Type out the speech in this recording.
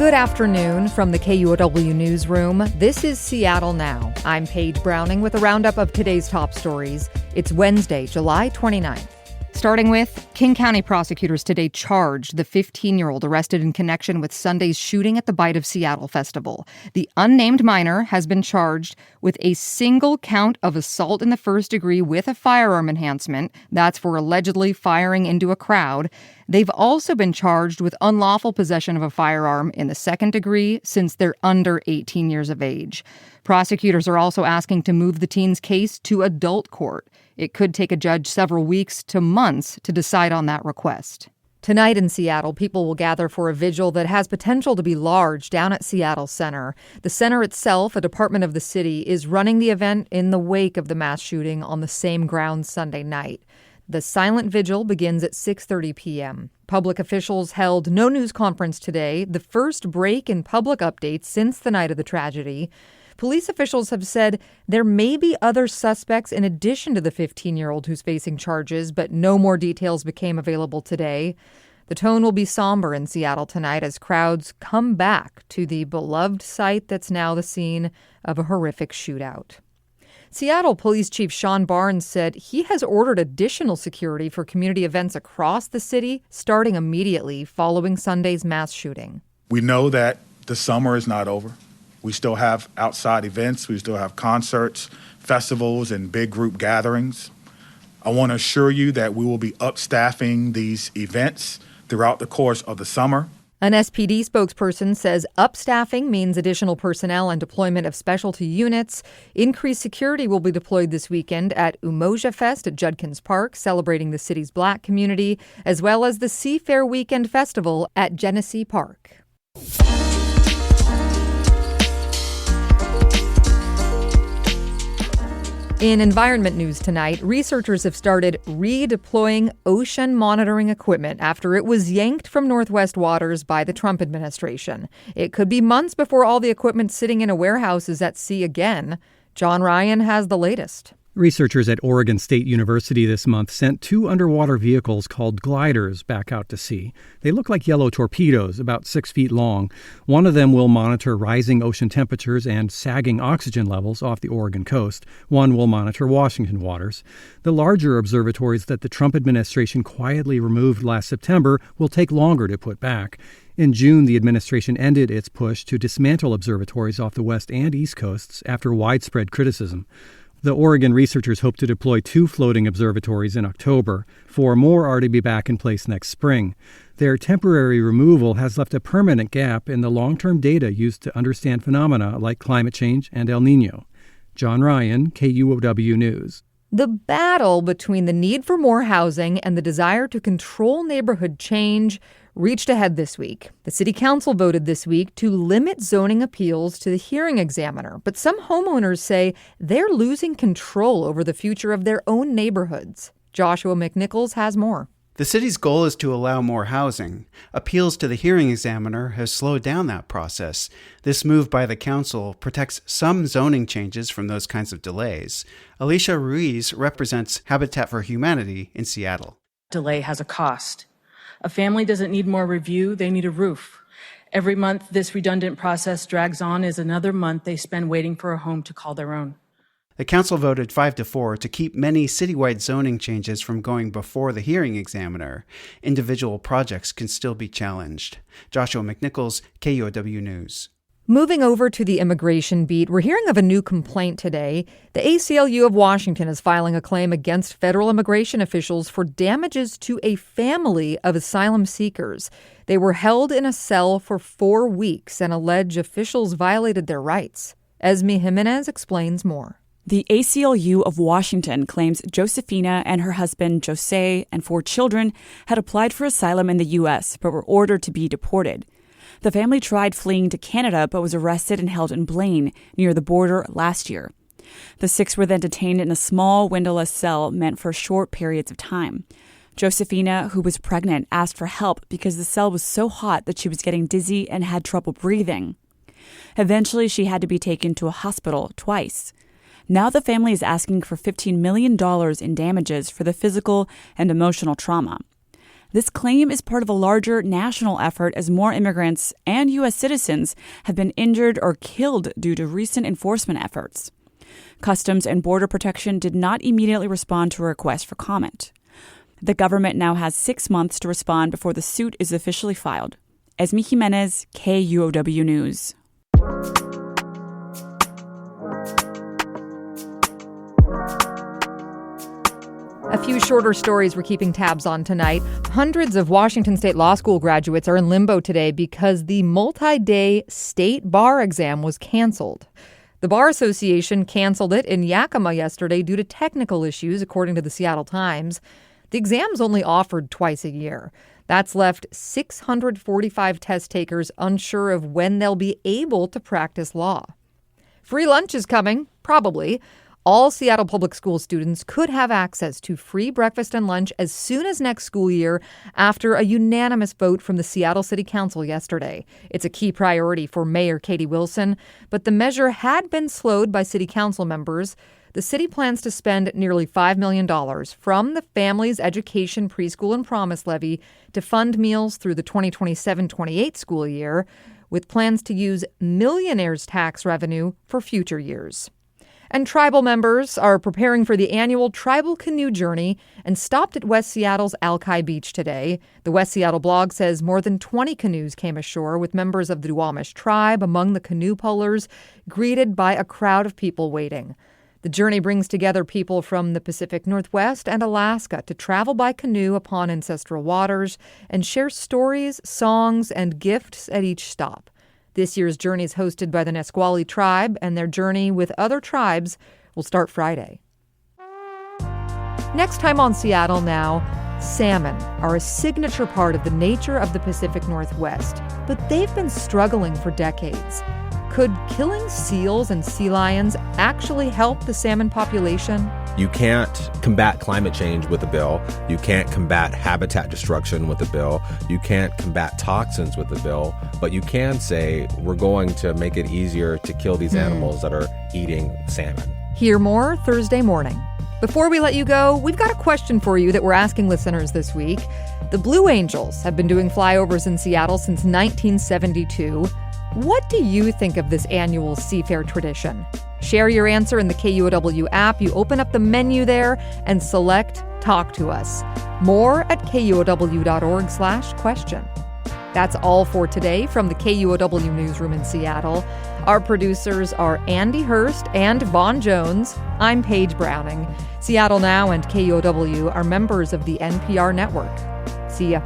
Good afternoon from the KUOW newsroom. This is Seattle Now. I'm Paige Browning with a roundup of today's top stories. It's Wednesday, July 29th. Starting with, King County prosecutors today charged the 15-year-old arrested in connection with Sunday's shooting at the Bite of Seattle Festival. The unnamed minor has been charged with a single count of assault in the first degree with a firearm enhancement. That's for allegedly firing into a crowd. They've also been charged with unlawful possession of a firearm in the second degree since they're under 18 years of age. Prosecutors are also asking to move the teen's case to adult court. It could take a judge several weeks to months to decide on that request. Tonight in Seattle, people will gather for a vigil that has potential to be large down at Seattle Center. The center itself, a department of the city, is running the event in the wake of the mass shooting on the same grounds Sunday night. The silent vigil begins at 6:30 p.m. Public officials held no news conference today, the first break in public updates since the night of the tragedy. Police officials have said there may be other suspects in addition to the 15-year-old who's facing charges, but no more details became available today. The tone will be somber in Seattle tonight as crowds come back to the beloved site that's now the scene of a horrific shootout. Seattle Police Chief Sean Barnes said he has ordered additional security for community events across the city, starting immediately following Sunday's mass shooting. We know that the summer is not over. We still have outside events. We still have concerts, festivals, and big group gatherings. I want to assure you that we will be upstaffing these events throughout the course of the summer. An SPD spokesperson says upstaffing means additional personnel and deployment of specialty units. Increased security will be deployed this weekend at Umoja Fest at Judkins Park, celebrating the city's Black community, as well as the Seafair Weekend Festival at Genesee Park. In environment news tonight, researchers have started redeploying ocean monitoring equipment after it was yanked from Northwest waters by the Trump administration. It could be months before all the equipment sitting in a warehouse is at sea again. John Ryan has the latest. Researchers at Oregon State University this month sent 2 underwater vehicles called gliders back out to sea. They look like yellow torpedoes, about 6 feet long. One of them will monitor rising ocean temperatures and sagging oxygen levels off the Oregon coast. One will monitor Washington waters. The larger observatories that the Trump administration quietly removed last September will take longer to put back. In June, the administration ended its push to dismantle observatories off the west and east coasts after widespread criticism. The Oregon researchers hope to deploy 2 floating observatories in October. 4 more are to be back in place next spring. Their temporary removal has left a permanent gap in the long-term data used to understand phenomena like climate change and El Nino. John Ryan, KUOW News. The battle between the need for more housing and the desire to control neighborhood change reached a head this week. The city council voted this week to limit zoning appeals to the hearing examiner, but some homeowners say they're losing control over the future of their own neighborhoods. Joshua McNichols has more. The city's goal is to allow more housing. Appeals to the hearing examiner has slowed down that process. This move by the council protects some zoning changes from those kinds of delays. Alicia Ruiz represents Habitat for Humanity in Seattle. Delay has a cost. A family doesn't need more review, they need a roof. Every month this redundant process drags on is another month they spend waiting for a home to call their own. The council voted 5-4 to keep many citywide zoning changes from going before the hearing examiner. Individual projects can still be challenged. Joshua McNichols, KUOW News. Moving over to the immigration beat, we're hearing of a new complaint today. The ACLU of Washington is filing a claim against federal immigration officials for damages to a family of asylum seekers. They were held in a cell for 4 weeks and allege officials violated their rights. Esme Jimenez explains more. The ACLU of Washington claims Josefina and her husband, Jose, and 4 children had applied for asylum in the U.S. but were ordered to be deported. The family tried fleeing to Canada but was arrested and held in Blaine, near the border, last year. The 6 were then detained in a small, windowless cell meant for short periods of time. Josefina, who was pregnant, asked for help because the cell was so hot that she was getting dizzy and had trouble breathing. Eventually, she had to be taken to a hospital twice. Now the family is asking for $15 million in damages for the physical and emotional trauma. This claim is part of a larger national effort as more immigrants and U.S. citizens have been injured or killed due to recent enforcement efforts. Customs and Border Protection did not immediately respond to a request for comment. The government now has 6 months to respond before the suit is officially filed. Esme Jimenez, KUOW News. A few shorter stories we're keeping tabs on tonight. Hundreds of Washington State Law School graduates are in limbo today because the multi-day state bar exam was canceled. The Bar Association canceled it in Yakima yesterday due to technical issues, according to the Seattle Times. The exam's only offered twice a year. That's left 645 test takers unsure of when they'll be able to practice law. Free lunch is coming, probably. All Seattle Public School students could have access to free breakfast and lunch as soon as next school year after a unanimous vote from the Seattle City Council yesterday. It's a key priority for Mayor Katie Wilson, but the measure had been slowed by City Council members. The city plans to spend nearly $5 million from the Families Education Preschool and Promise Levy to fund meals through the 2027-28 school year, with plans to use millionaires' tax revenue for future years. And tribal members are preparing for the annual Tribal Canoe Journey and stopped at West Seattle's Alki Beach today. The West Seattle blog says more than 20 canoes came ashore with members of the Duwamish tribe among the canoe pullers, greeted by a crowd of people waiting. The journey brings together people from the Pacific Northwest and Alaska to travel by canoe upon ancestral waters and share stories, songs, and gifts at each stop. This year's journey is hosted by the Nisqually tribe, and their journey with other tribes will start Friday. Next time on Seattle Now, salmon are a signature part of the nature of the Pacific Northwest, but they've been struggling for decades. Could killing seals and sea lions actually help the salmon population? You can't combat climate change with a bill. You can't combat habitat destruction with a bill. You can't combat toxins with a bill. But you can say we're going to make it easier to kill these animals that are eating salmon. Hear more Thursday morning. Before we let you go, we've got a question for you that we're asking listeners this week. The Blue Angels have been doing flyovers in Seattle since 1972. What do you think of this annual seafair tradition? Share your answer in the KUOW app. You open up the menu there and select Talk to Us. More at KUOW.org/question. That's all for today from the KUOW Newsroom in Seattle. Our producers are Andy Hurst and Vaughn Jones. I'm Paige Browning. Seattle Now and KUOW are members of the NPR network. See ya.